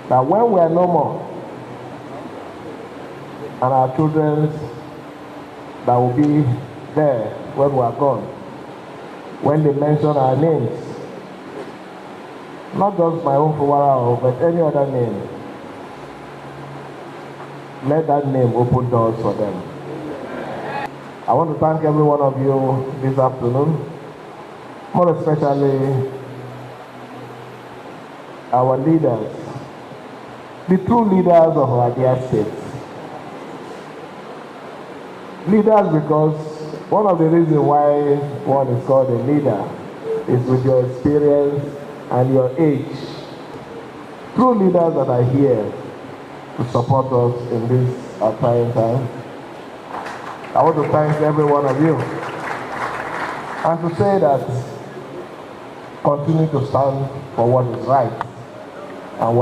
that when we are no more, and our children that will be there when we are gone, when they mention our names, not just my own fubara, but any other name, let that name open doors for them. I want to thank every one of you this afternoon, more especially our leaders, the true leaders of our dear state. Leaders, because one of the reasons why one is called a leader is with your experience and your age. True leaders that are here to support us in this trying time. I want to thank every one of you and to say that continue to stand for what is right and what